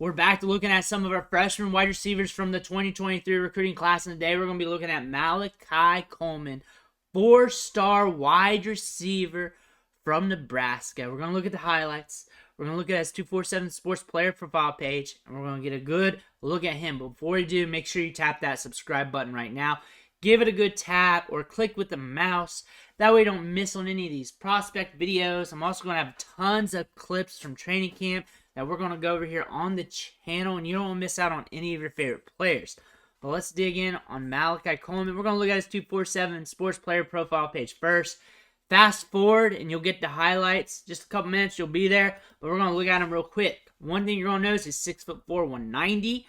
We're back to looking at some of our freshman wide receivers from the 2023 recruiting class. And today we're going to be looking at Malachi Coleman, 4-star wide receiver from Nebraska. We're going to look at the highlights. We're going to look at his 247 Sports Player Profile page, and we're going to get a good look at him. But before you do, make sure you tap that subscribe button right now. Give it a good tap or click with the mouse. That way you don't miss on any of these prospect videos. I'm also going to have tons of clips from training camp that we're going to go over here on the channel, and you don't want to miss out on any of your favorite players. But let's dig in on Malachi Coleman. We're going to look at his 247 Sports Player Profile page first. Fast forward, and you'll get the highlights. Just a couple minutes, you'll be there. But we're going to look at him real quick. One thing you're going to notice is 6'4", 190.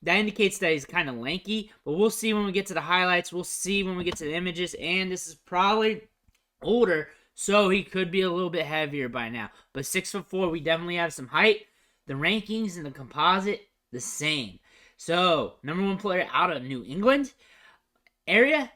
That indicates that he's kind of lanky. But we'll see when we get to the highlights. We'll see when we get to the images. And this is probably older, so he could be a little bit heavier by now. But 6'4", we definitely have some height. The rankings and the composite, the same. So, number one player out of New England area,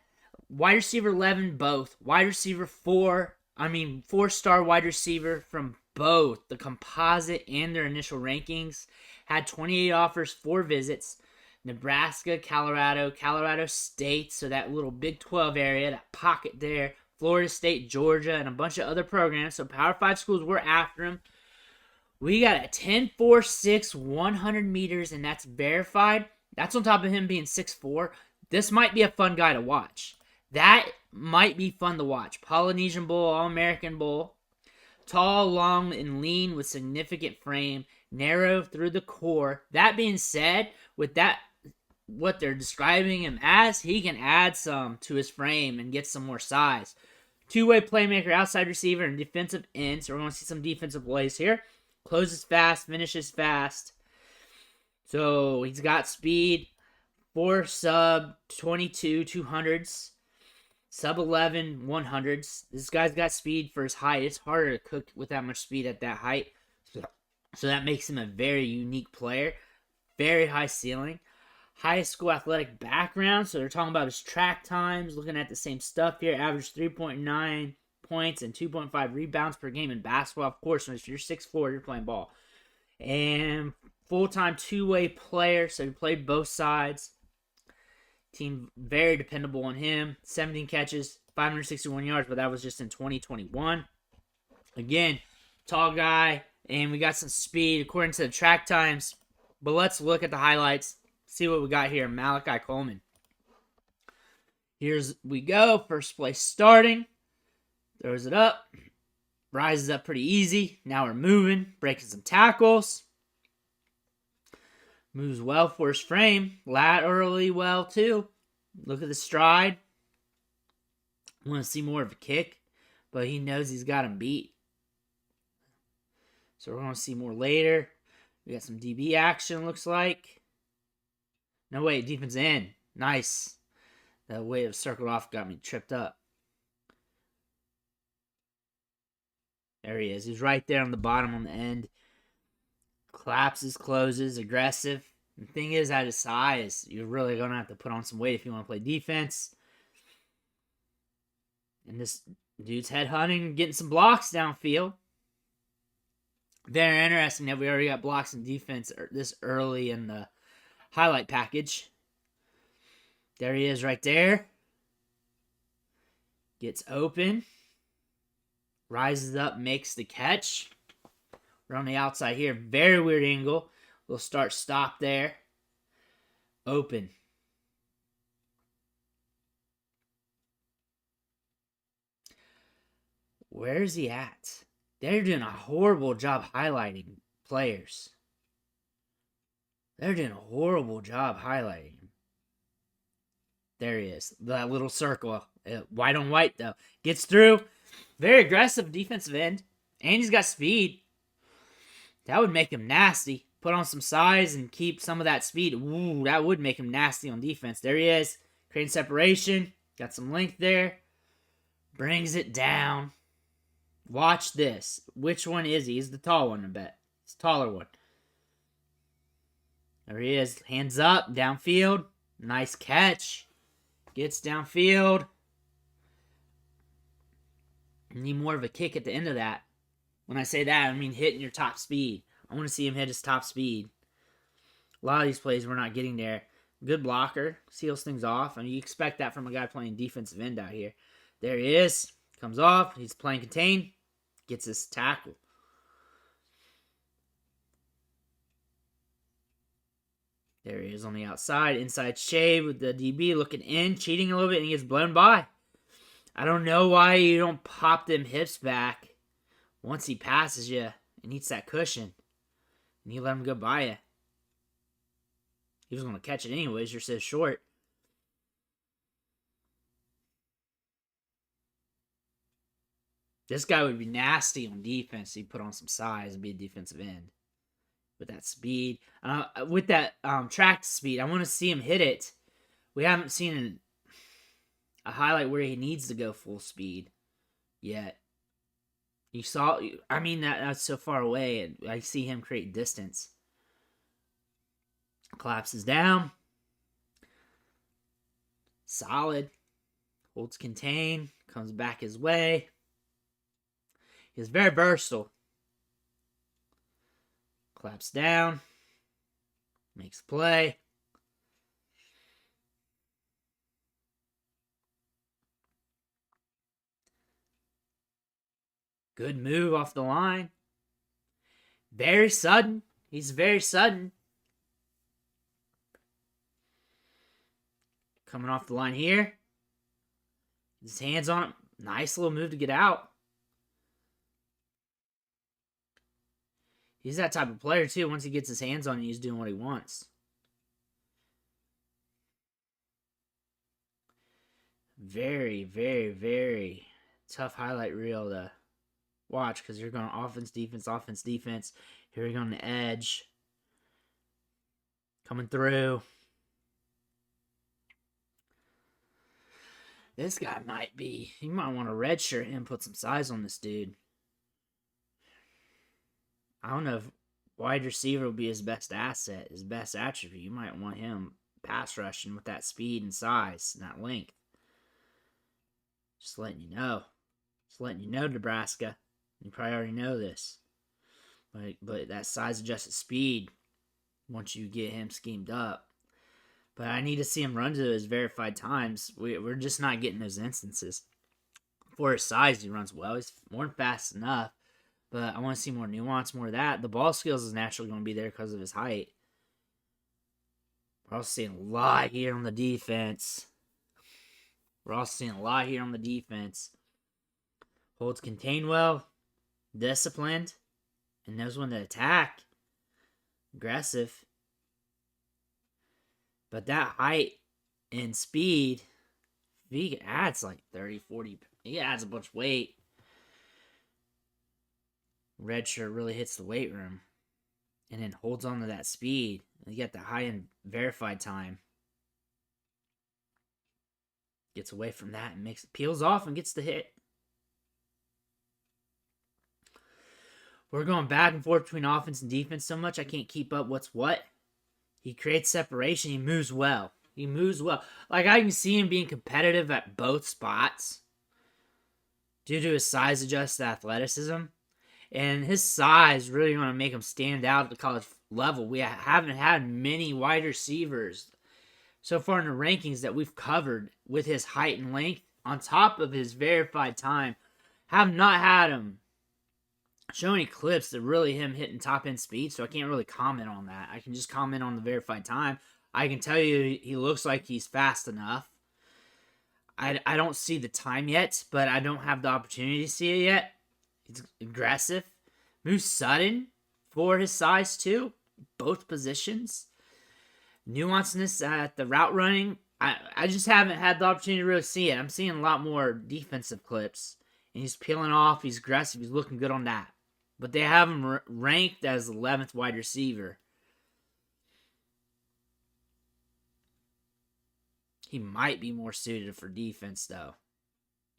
wide receiver 11, both. Wide receiver 4-star wide receiver from both the composite and their initial rankings. Had 28 offers, 4 visits. Nebraska, Colorado State, so that little Big 12 area, that pocket there. Florida State, Georgia, and a bunch of other programs. So Power 5 schools were after him. We got a 10.46, 100 meters, and that's verified. That's on top of him being 6'4". This might be a fun guy to watch. That might be fun to watch. Polynesian Bowl, All-American Bowl. Tall, long, and lean with significant frame. Narrow through the core. That being said, with that, what they're describing him as, he can add some to his frame and get some more size. Two-way playmaker, outside receiver, and defensive end. So we're going to see some defensive plays here. Closes fast, finishes fast. So he's got speed. 4 sub 22 200s. Sub 11 100s. This guy's got speed for his height. It's harder to cook with that much speed at that height. So that makes him a very unique player. Very high ceiling. High school athletic background. So they're talking about his track times. Looking at the same stuff here. Average 3.9 points and 2.5 rebounds per game in basketball. Of course, if you're 6'4", you're playing ball. And full-time two-way player, so he played both sides. Team very dependable on him. 17 catches, 561 yards, but that was just in 2021. Again, tall guy, and we got some speed according to the track times. But let's look at the highlights, see what we got here. Malachi Coleman. Here's we go. First play starting. Throws it up. Rises up pretty easy. Now we're moving. Breaking some tackles. Moves well for his frame. Laterally well, too. Look at the stride. I want to see more of a kick. But he knows he's got him beat. So we're going to see more later. We got some DB action, looks like. No, wait. Defense end. Nice. That way it circled off got me tripped up. There he is. He's right there on the bottom on the end. Collapses, closes, aggressive. The thing is, at his size, you're really going to have to put on some weight if you want to play defense. And this dude's headhunting, getting some blocks downfield. Very interesting that we already got blocks in defense this early in the highlight package. There he is right there. Gets open. Rises up, makes the catch. We're on the outside here. Very weird angle. We'll start stop there. Open. Where is he at? They're doing a horrible job highlighting players. They're doing a horrible job highlighting him. There he is. That little circle. White on white, though. Gets through. Very aggressive defensive end. And he's got speed. That would make him nasty. Put on some size and keep some of that speed. Ooh, that would make him nasty on defense. There he is. Creating separation. Got some length there. Brings it down. Watch this. Which one is he? He's the tall one, I bet. He's the taller one. There he is. Hands up. Downfield. Nice catch. Gets downfield. Need more of a kick at the end of that. When I say that, I mean hitting your top speed. I want to see him hit his top speed. A lot of these plays we're not getting there. Good blocker. Seals things off. And you expect that from a guy playing defensive end out here. There he is. Comes off. He's playing contain. Gets his tackle. There he is on the outside. Inside shade with the DB looking in. Cheating a little bit and he gets blown by. I don't know why you don't pop them hips back once he passes you and eats that cushion. And you let him go by you. He was going to catch it anyways. You're so short. This guy would be nasty on defense. He'd put on some size and be a defensive end. With that speed. With that track speed, I want to see him hit it. We haven't seen a highlight where he needs to go full speed yet. You saw, I mean, that's so far away, and I see him create distance. Collapses down. Solid. Holds contain. Comes back his way. He's very versatile. Collapse down. Makes a play. Good move off the line. Very sudden. He's very sudden. Coming off the line here. His hands on it. Nice little move to get out. He's that type of player, too. Once he gets his hands on it, he's doing what he wants. Very, very, very tough highlight reel to watch because you're going offense, defense, offense, defense. Here we go on the edge. Coming through. This guy might be, you might want to redshirt him, put some size on this dude. I don't know if wide receiver will be his best asset, his best attribute. You might want him pass rushing with that speed and size and that length. Just letting you know. Just letting you know, Nebraska. You probably already know this. But that size adjusted speed, once you get him schemed up. But I need to see him run to his verified times. We're just not getting those instances. For his size, he runs well. He's more than fast enough. But I want to see more nuance, more of that. The ball skills is naturally going to be there because of his height. We're also seeing a lot here on the defense. Holds contain well. Disciplined. And knows when to attack. Aggressive. But that height and speed, if he adds like 30, 40, he adds a bunch of weight. Redshirt really hits the weight room and then holds on to that speed. You get the high end verified time. Gets away from that and peels off and gets the hit. We're going back and forth between offense and defense so much I can't keep up what's what. He creates separation. He moves well. Like I can see him being competitive at both spots due to his size adjusted athleticism. And his size really going to make him stand out at the college level. We haven't had many wide receivers so far in the rankings that we've covered with his height and length on top of his verified time. Have not had him show any clips that really him hitting top end speed, so I can't really comment on that. I can just comment on the verified time. I can tell you he looks like he's fast enough. I don't see the time yet, but I don't have the opportunity to see it yet. He's aggressive. Moves sudden for his size, too. Both positions. Nuanceness at the route running. I just haven't had the opportunity to really see it. I'm seeing a lot more defensive clips. And he's peeling off. He's aggressive. He's looking good on that. But they have him ranked as 11th wide receiver. He might be more suited for defense, though.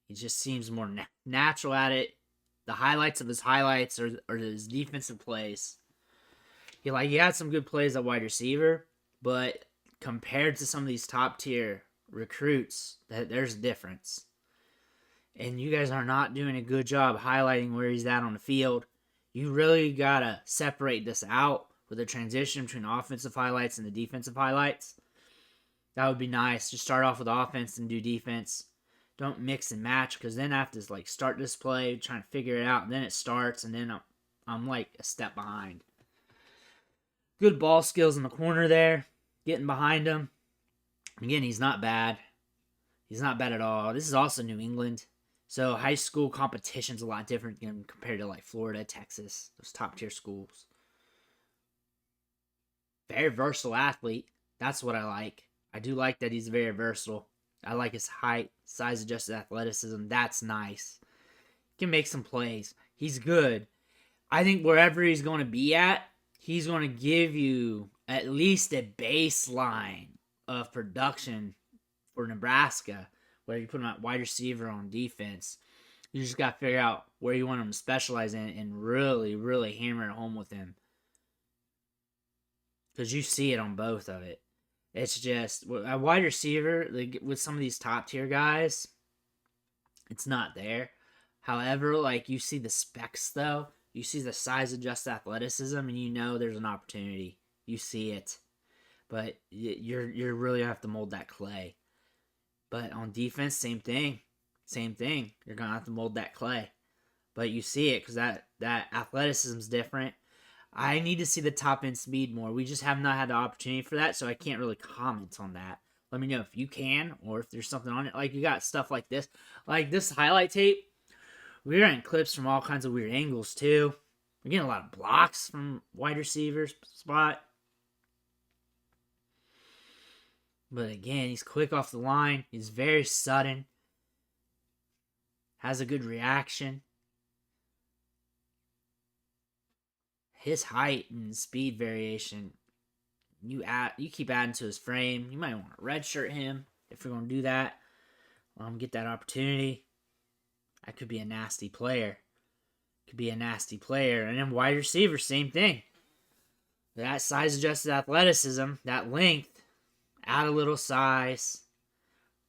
He just seems more natural at it. The highlights of his highlights are his defensive plays. He had some good plays at wide receiver, but compared to some of these top tier recruits, there's a difference. And you guys are not doing a good job highlighting where he's at on the field. You really gotta separate this out with a transition between offensive highlights and the defensive highlights. That would be nice. Just start off with offense and do defense. Don't mix and match, because then I have to like start this play, trying to figure it out, and then it starts, and then I'm like a step behind. Good ball skills in the corner there, getting behind him. Again, he's not bad. He's not bad at all. This is also New England, so high school competition's a lot different compared to like Florida, Texas, those top tier schools. Very versatile athlete. That's what I like. I do like that he's very versatile. I like his height, size adjusted athleticism. That's nice. He can make some plays. He's good. I think wherever he's going to be at, he's going to give you at least a baseline of production for Nebraska, whether you put him at wide receiver on defense. You just got to figure out where you want him to specialize in and really, really hammer it home with him. Because you see it on both of it. It's just, a wide receiver, like, with some of these top tier guys, it's not there. However, like, you see the specs, though. You see the size adjusted athleticism, and you know there's an opportunity. You see it. But you're really have to mold that clay. But on defense, same thing. Same thing. You're going to have to mold that clay. But you see it, because that athleticism is different. I need to see the top end speed more. We just have not had the opportunity for that, so I can't really comment on that. Let me know if you can, or if there's something on it. Like, you got stuff like this. Like, this highlight tape, we're getting clips from all kinds of weird angles, too. We're getting a lot of blocks from wide receivers spot. But again, he's quick off the line. He's very sudden. Has a good reaction. His height and speed variation, you keep adding to his frame. You might want to redshirt him if you're going to do that. Get that opportunity. That could be a nasty player. And then wide receiver, same thing. That size adjusted athleticism, that length, add a little size.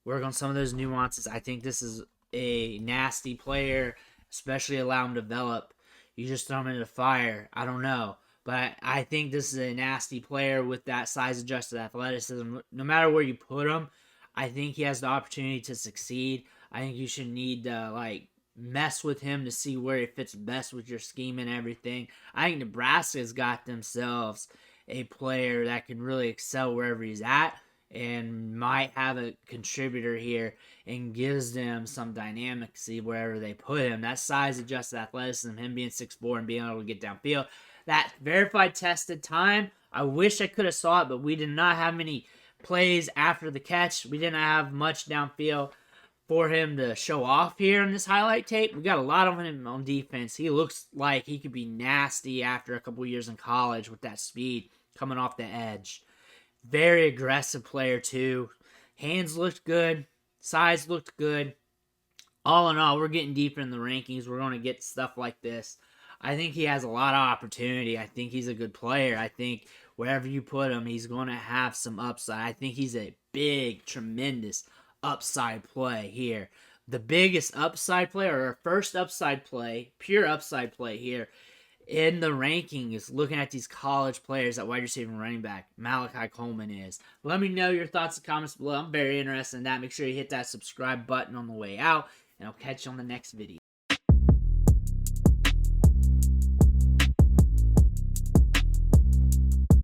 Work on some of those nuances. I think this is a nasty player, especially allow him to develop. You just throw him into the fire. I don't know. But I think this is a nasty player with that size-adjusted athleticism. No matter where you put him, I think he has the opportunity to succeed. I think you should need to, mess with him to see where he fits best with your scheme and everything. I think Nebraska's got themselves a player that can really excel wherever he's at and might have a contributor here and gives them some dynamicy wherever they put him. That size-adjusted athleticism, him being 6'4" and being able to get downfield. That verified tested time, I wish I could have saw it, but we did not have many plays after the catch. We didn't have much downfield for him to show off here on this highlight tape. We got a lot of him on defense. He looks like he could be nasty after a couple years in college with that speed coming off the edge. Very aggressive player, too. Hands looked good. Size looked good. All in all, we're getting deeper in the rankings. We're going to get stuff like this. I think he has a lot of opportunity. I think he's a good player. I think wherever you put him, he's going to have some upside. I think he's a big, tremendous upside play here. The biggest upside play, or our first upside play, pure upside play here in the ranking is looking at these college players at wide receiver and running back. Malachi Coleman is. Let me know your thoughts and comments below. I'm very interested in that. Make sure you hit that subscribe button on the way out, and I'll catch you on the next video.